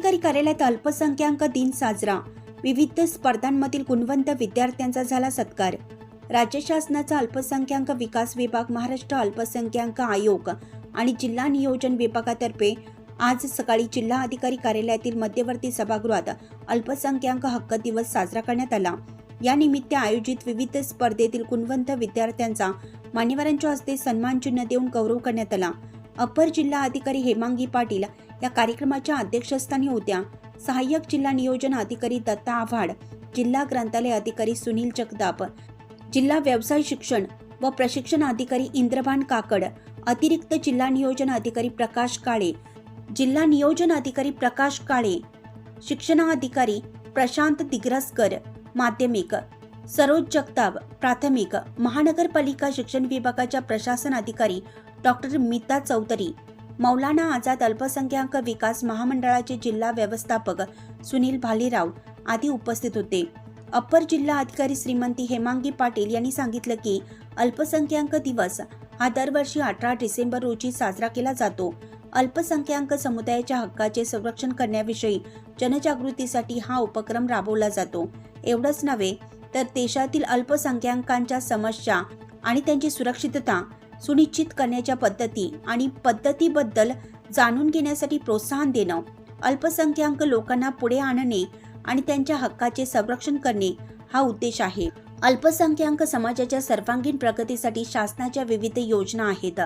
जिल्हाधिकारी कार्यालयात अल्पसंख्याक दिन साजरा। विविध स्पर्धांमधील गुणवंत विद्यार्थ्यांचा झाला सत्कार। राज्य शासनाचा अल्पसंख्याक विकास विभाग, महाराष्ट्र अल्पसंख्याक आयोग आणि जिल्हा नियोजन विभागातर्फे आज सकाळी जिल्हाधिकारी कार्यालयातील मध्यवर्ती सभागृहात अल्पसंख्याक हक्क दिवस साजरा करण्यात आला। या निमित्त आयोजित विविध स्पर्धेतील गुणवंत विद्यार्थ्यांचा मान्यवरांच्या हस्ते सन्मान चिन्ह देऊन गौरव करण्यात आला। अपर जिल्हा अधिकारी हेमांगी पाटील या कार्यक्रमाच्या अध्यक्षस्थानी होत्या। सहाय्यक जिल्हा नियोजन अधिकारी दत्ता आव्हाड, जिल्हा ग्रंथालय अधिकारी सुनील जगताप, जिल्हा व्यवसाय शिक्षण व प्रशिक्षण अधिकारी इंद्रभान काकड, अतिरिक्त जिल्हा नियोजन अधिकारी प्रकाश काळे, जिल्हा नियोजन अधिकारी प्रकाश काळे, शिक्षणाधिकारी प्रशांत दिग्रसकर माध्यमिक, सरोज जगताप प्राथमिक, महानगरपालिका शिक्षण विभागाच्या प्रशासन अधिकारी डॉक्टर मीता चौधरी, मौलाना आझाद अल्पसंख्याक विकास महामंडळाचे जिल्हा व्यवस्थापक सुनील भालेराव आदी उपस्थित होते। अपर जिल्हा अधिकारी श्रीमती हेमांगी पाटील यांनी सांगितलं की अल्पसंख्याक दिवस हा दरवर्षी 18 डिसेंबर रोजी साजरा केला जातो। अल्पसंख्याक समुदायाच्या हक्काचे संरक्षण करण्याविषयी जनजागृतीसाठी हा उपक्रम राबवला जातो। एवढंच नव्हे तर देशातील अल्पसंख्याकांच्या समस्या आणि त्यांची सुरक्षितता सुनिश्चित करण्याच्या पद्धतीबद्दल जाणून घेण्यासाठी प्रोत्साहन देणं, अल्पसंख्याक लोकांना पुढे आणणे आणि त्यांच्या हक्काचे संरक्षण करणे हा उद्देश आहे। अल्पसंख्याक समाजाच्या सर्वांगीण प्रगतीसाठी शासनाच्या विविध योजना आहेत।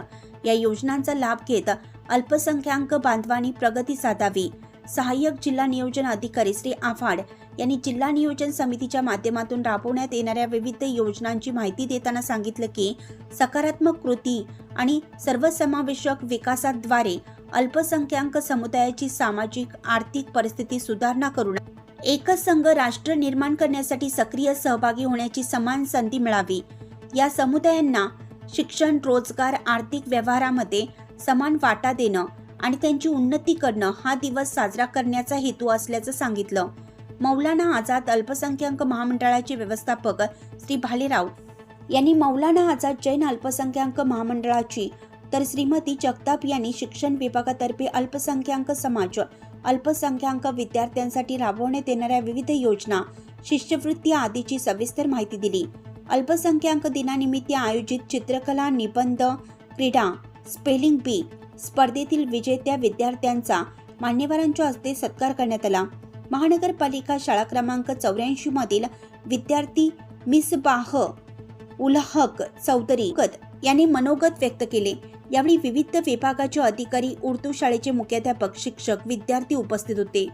या योजनांचा लाभ घेत अल्पसंख्याक बांधवांनी प्रगती साधावी। सहाय्यक जिल्हा नियोजन अधिकारी श्री आव्हाड यांनी जिल्हा नियोजन समितीच्या माध्यमातून राबवण्यात येणाऱ्या विविध योजनांची माहिती देताना सांगितलं की सकारात्मक कृती आणि सर्वसमावेशक विकासाद्वारे अल्पसंख्याक समुदायाची सामाजिक आर्थिक परिस्थिती सुधारणा करून एकच संघ राष्ट्र निर्माण करण्यासाठी सक्रिय सहभागी होण्याची समान संधी मिळावी। या समुदायांना शिक्षण, रोजगार, आर्थिक व्यवहारामध्ये समान वाटा देणं आणि त्यांची उन्नती करणं हा दिवस साजरा करण्याचा हेतू असल्याचं सांगितलं। मौलाना आझाद अल्पसंख्याक महामंडळाचे व्यवस्थापक श्री भालेराव यांनी मौलाना आझाद जैन अल्पसंख्याक महामंडळाची, तर श्रीमती जगताप यांनी शिक्षण विभागातर्फे अल्पसंख्याक समाज, अल्पसंख्याक विद्यार्थ्यांसाठी राबवण्यात येणाऱ्या विविध योजना, शिष्यवृत्ती आदीची सविस्तर माहिती दिली। अल्पसंख्याक दिनानिमित्त आयोजित चित्रकला, निबंध, क्रीडा, स्पेलिंग बी स्पर्धेतील विजेत्या विद्यार्थ्यांचा मान्यवरांच्या हस्ते सत्कार करण्यात आला। महानगरपालिका शाळा क्रमांक 84 मधील विद्यार्थी मिसबाह उल हक चौधरी यांनी मनोगत व्यक्त केले। यावेळी विविध विभागाचे अधिकारी, उर्दू शाळेचे मुख्याध्यापक, शिक्षक, विद्यार्थी उपस्थित होते।